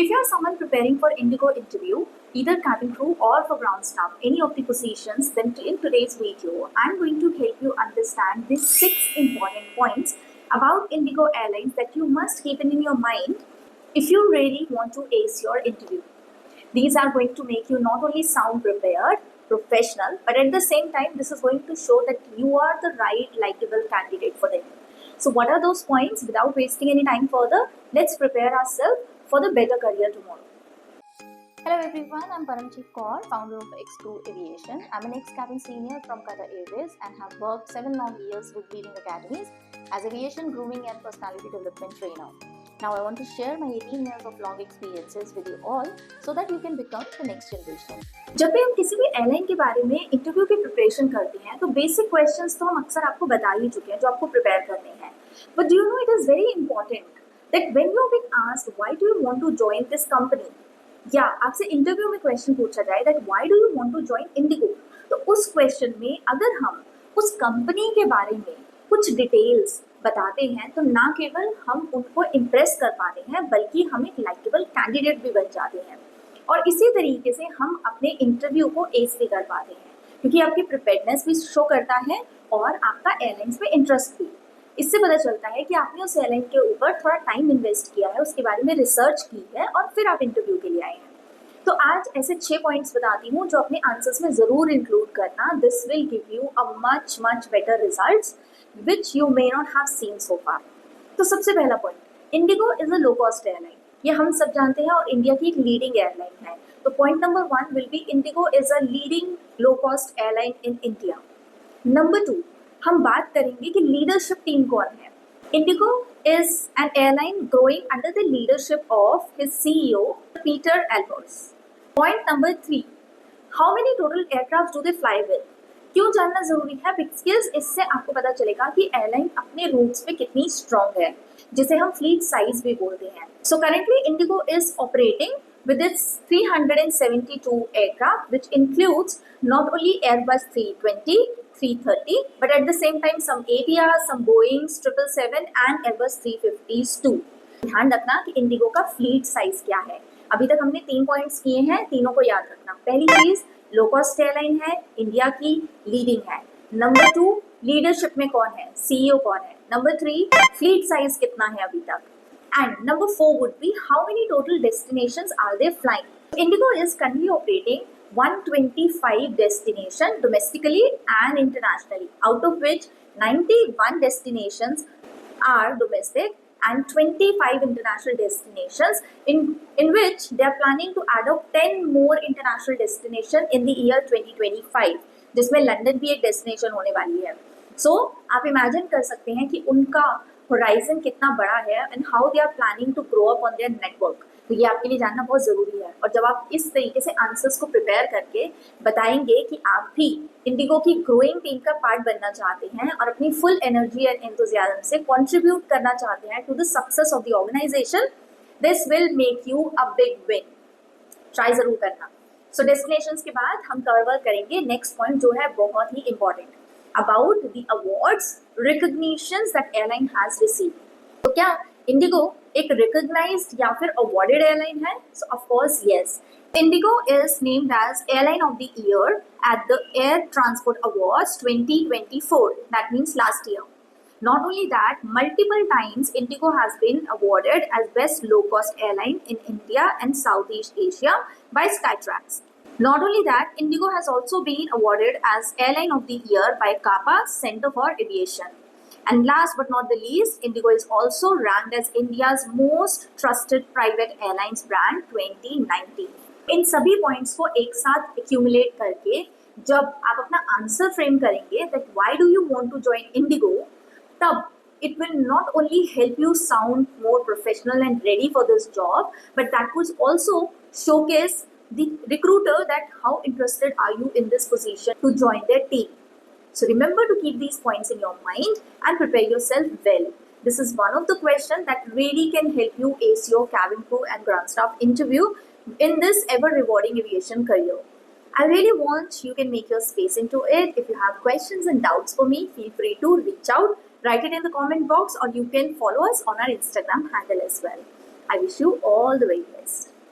If you are someone preparing for Indigo interview, either cabin crew or for ground staff, any of the positions, then in today's video, I'm going to help you understand these 6 important points about Indigo Airlines that you must keep in your mind if you really want to ace your interview. These are going to make you not only sound prepared, professional, but at the same time, this is going to show that you are the right, likable candidate for them. So, what are those points? Without wasting any time further, let's prepare ourselves for the better career tomorrow. Hello everyone, I'm Paramjeet Kaur, founder of X2 Aviation. I'm an ex-cabin senior from Qatar Airways and have worked 7 long years with leading academies as aviation grooming and personality development trainer. Now I want to share my 18 years of long experiences with you all so that you can become the next generation. जब भी हम किसी भी airline के बारे में interview की preparation करते हैं तो बेसिक क्वेश्चंस तो हम अक्सर आपको बता ही चुके हैं जो आपको प्रिपेयर करने हैं, but do you know it is very important that when you been asked why do you want to join this company, या आपसे इंटरव्यू में क्वेश्चन पूछा जाए that why do you want to join IndiGo, तो उस question में अगर हम उस कंपनी के बारे में कुछ डिटेल्स बताते हैं तो ना केवल हम उनको इम्प्रेस कर पाते हैं बल्कि हम एक लाइकेबल कैंडिडेट भी बन जाते हैं और इसी तरीके से हम अपने इंटरव्यू को एस भी कर पाते हैं क्योंकि आपकी प्रिपेयर्डनेस भी शो करता है और आपका एयरलाइंस में इंटरेस्ट भी। इससे पता चलता है कि आपने उस एयरलाइन के ऊपर थोड़ा टाइम इन्वेस्ट किया है, उसके बारे में रिसर्च की है और फिर आप इंटरव्यू के लिए आए हैं। तो आज ऐसे 6 पॉइंट्स बताती हूँ जो अपने आंसर्स में ज़रूर इंक्लूड करना। This will give you a much better results which you may not have seen so far. तो सबसे पहला point, IndiGo is a low cost airline. ये हम सब जानते हैं और इंडिया की एक लीडिंग एयरलाइन है। तो point number 1 will be Indigo is a leading low cost airline in India. Number 2, हम बात करेंगे कि लीडरशिप टीम कौन है। Indigo is an airline growing under the leadership of his CEO Peter Albers. Point number 3, how many total aircraft do they fly with? क्यों जानना जरूरी है? बिकॉज इससे आपको पता चलेगा कि एयरलाइन अपने रूट्स पे कितनी स्ट्रॉन्ग है, जिसे हम फ्लीट साइज भी बोलते हैं। So currently Indigo is operating with its 372 aircraft, which includes not only Airbus 320, 330, but at the same time some ATR, some Boeing 777 and Airbus 350s too. ध्यान रखना कि इंडिगो का फ्लीट साइज क्या है। अभी तक हमने 3 पॉइंट्स किए हैं, तीनों को याद रखना। पहली चीज, लो कॉस्ट एयरलाइन है, इंडिया की लीडिंग है। नंबर 2, लीडरशिप में कौन है, सीईओ कौन है। नंबर 3, फ्लीट साइज कितना है अभी तक। And number 4 would be how many total destinations are they flying? Indigo is currently operating 125 destinations domestically and internationally, out of which 91 destinations are domestic and 25 international destinations, in which they are planning to add up 10 more international destinations in the year 2025, जिसमें London भी एक destination होने वाली है। सो आप imagine कर सकते हैं कि उनका होराइजन कितना बड़ा है and how they are planning to grow up on their network. तो ये आपके लिए जानना बहुत ज़रूरी है। और जब आप इस तरीके से आंसर्स को प्रिपेयर करके बताएंगे कि आप भी इंडिगो की ग्रोइंग टीम का पार्ट बनना चाहते हैं और अपनी फुल एनर्जी एंड एंथुसियाज्म से कंट्रीब्यूट करना चाहते हैं to the success of the organisation, this will make you a big win. Try ज़रूर करना। सो डेस्टिनेशंस के बाद हम कवर करेंगे नेक्स्ट पॉइंट जो है बहुत ही important, about the awards recognitions that airline has received. तो क्या इंडिगो एक recognized या फिर awarded airline है? So of course yes. Indigo is named as Airline of the Year at the Air Transport Awards 2024. That means last year. Not only that, multiple times Indigo has been awarded as Best Low Cost Airline in India and Southeast Asia by Skytrax. Not only that, Indigo has also been awarded as Airline of the Year by CAPA Center for Aviation. And last but not the least, Indigo is also ranked as India's most trusted private airlines brand 2019. इन सभी points को एक साथ accumulate करके जब आप अपना answer frame करेंगे that why do you want to join IndiGo, तब it will not only help you sound more professional and ready for this job, but that would also showcase the recruiter that how interested are you in this position to join their team. So remember to keep these points in your mind and prepare yourself well. This is one of the questions that really can help you ace your cabin crew and ground staff interview in this ever rewarding aviation career. I really want you can make your space into it. If you have questions and doubts for me, feel free to reach out, write it in the comment box, or you can follow us on our Instagram handle as well. I wish you all the very best.